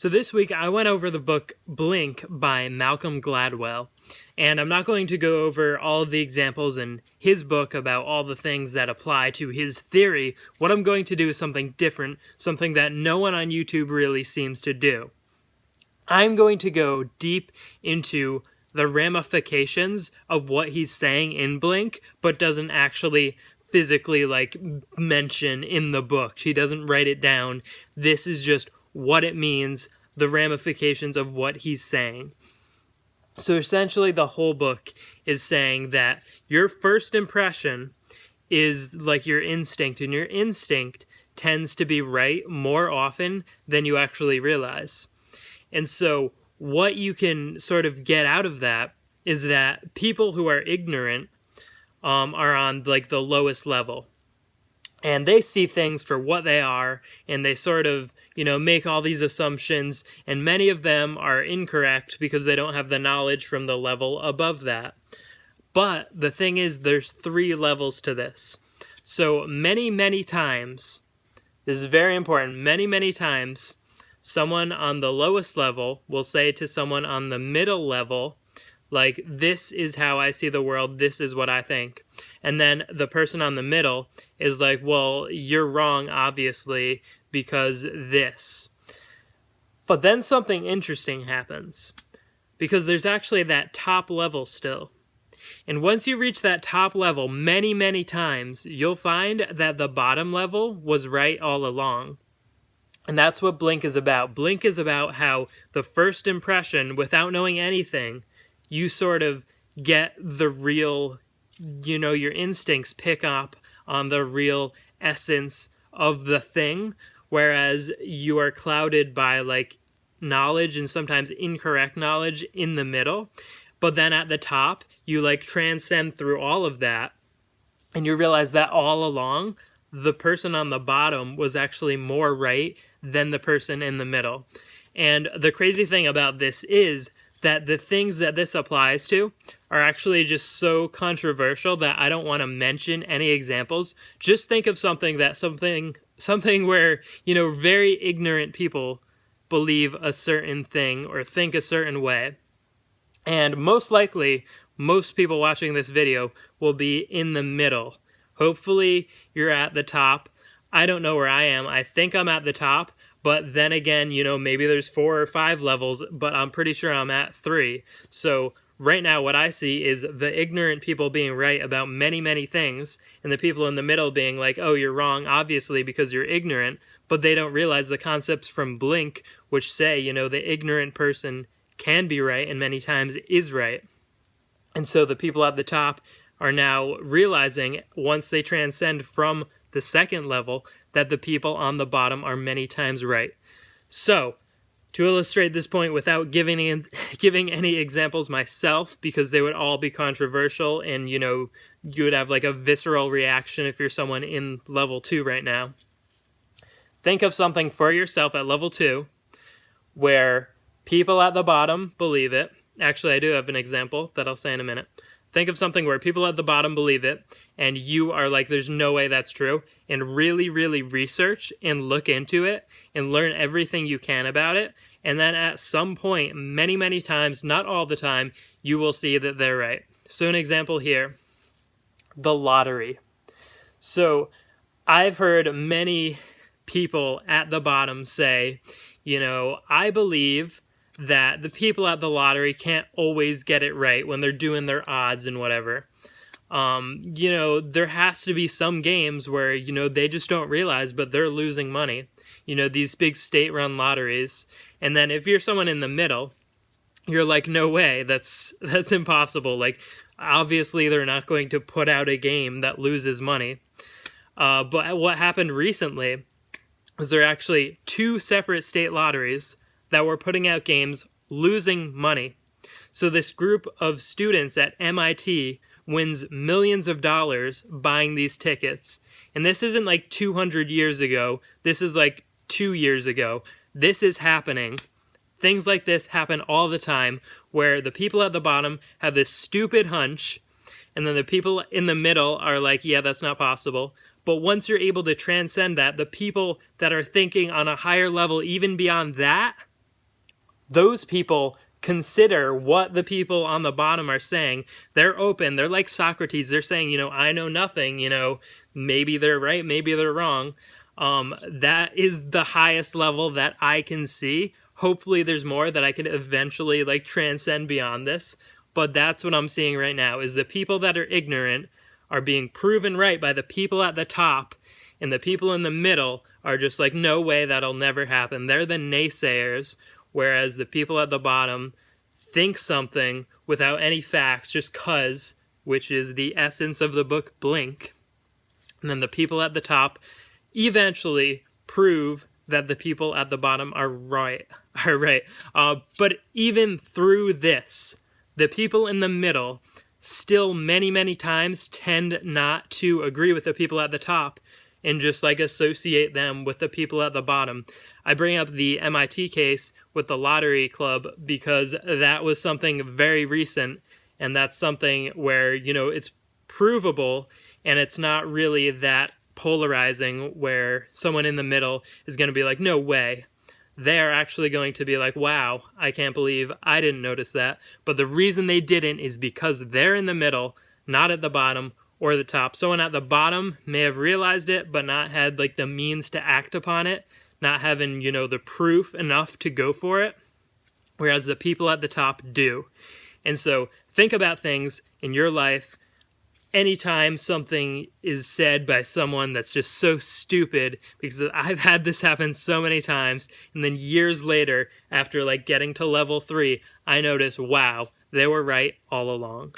So this week I went over the book Blink by Malcolm Gladwell, and I'm not going to go over all of the examples in his book about all the things that apply to his theory. What I'm going to do is something different, something that no one on YouTube really seems to do. I'm going to go deep into the ramifications of what he's saying in Blink, but doesn't actually physically mention in the book. He doesn't write it down. This is just what it means, the ramifications of what he's saying. So essentially the whole book is saying that your first impression is like your instinct, and your instinct tends to be right more often than you actually realize. And so what you can sort of get out of that is that people who are ignorant are on the lowest level. And they see things for what they are, and they sort of, make all these assumptions, and many of them are incorrect because they don't have the knowledge from the level above that. But the thing is, there's 3 levels to this. So many times, this is very important, many times, someone on the lowest level will say to someone on the middle level, this is how I see the world, this is what I think. And then the person on the middle is like, well, you're wrong, obviously, because this. But then something interesting happens, because there's actually that top level still. And once you reach that top level many times, you'll find that the bottom level was right all along. And that's what Blink is about. Blink is about how the first impression, without knowing anything, you sort of get the real, your instincts pick up on the real essence of the thing, whereas you are clouded by knowledge and sometimes incorrect knowledge in the middle. But then at the top, you transcend through all of that, and you realize that all along, the person on the bottom was actually more right than the person in the middle. And the crazy thing about this is that the things that this applies to are actually just so controversial that I don't want to mention any examples. Just think of something where, very ignorant people believe a certain thing or think a certain way. And most likely, most people watching this video will be in the middle. Hopefully, you're at the top. I don't know where I am. I think I'm at the top. But then again, maybe there's 4 or 5 levels, but I'm pretty sure I'm at 3. So right now what I see is the ignorant people being right about many things, and the people in the middle being like, oh, you're wrong, obviously, because you're ignorant, but they don't realize the concepts from Blink, which say, the ignorant person can be right and many times is right. And so the people at the top are now realizing, once they transcend from the second level, that the people on the bottom are many times right. So, to illustrate this point without giving any examples myself, because they would all be controversial, and you would have a visceral reaction if you're someone in level 2 right now. Think of something for yourself at level 2 where people at the bottom believe it. Actually, I do have an example that I'll say in a minute. Think of something where people at the bottom believe it, and you are like, there's no way that's true, and really research and look into it and learn everything you can about it. And then at some point, many times, not all the time, you will see that they're right. So an example here, the lottery. So I've heard many people at the bottom say, I believe that the people at the lottery can't always get it right when they're doing their odds and whatever. There has to be some games where, they just don't realize, but they're losing money. These big state-run lotteries. And then if you're someone in the middle, you're like, no way, that's impossible. Obviously they're not going to put out a game that loses money. But what happened recently was there are actually 2 separate state lotteries that were putting out games losing money. So this group of students at MIT wins millions of dollars buying these tickets. And this isn't 200 years ago. This is 2 years ago. This is happening. Things like this happen all the time, where the people at the bottom have this stupid hunch, and then the people in the middle are like, yeah, that's not possible. But once you're able to transcend that, the people that are thinking on a higher level, even beyond that, those people consider what the people on the bottom are saying. They're open. They're like Socrates. They're saying, I know nothing, maybe they're right, maybe they're wrong. That is the highest level that I can see. Hopefully there's more that I can eventually transcend beyond this. But that's what I'm seeing right now, is the people that are ignorant are being proven right by the people at the top, and the people in the middle are just like, no way, that'll never happen. They're the naysayers, whereas the people at the bottom think something without any facts, just 'cause, which is the essence of the book Blink. And then the people at the top eventually prove that the people at the bottom are right. But even through this, the people in the middle still many, many times tend not to agree with the people at the top and just associate them with the people at the bottom. I bring up the MIT case with the lottery club because that was something very recent, and that's something where, it's provable and it's not really that polarizing where someone in the middle is going to be like, no way. They're actually going to be like, wow, I can't believe I didn't notice that. But the reason they didn't is because they're in the middle, not at the bottom or the top. Someone at the bottom may have realized it, but not had the means to act upon it, not having, the proof enough to go for it, whereas the people at the top do. And so think about things in your life. Anytime something is said by someone that's just so stupid, because I've had this happen so many times, and then years later, after getting to level 3, I notice, wow, they were right all along.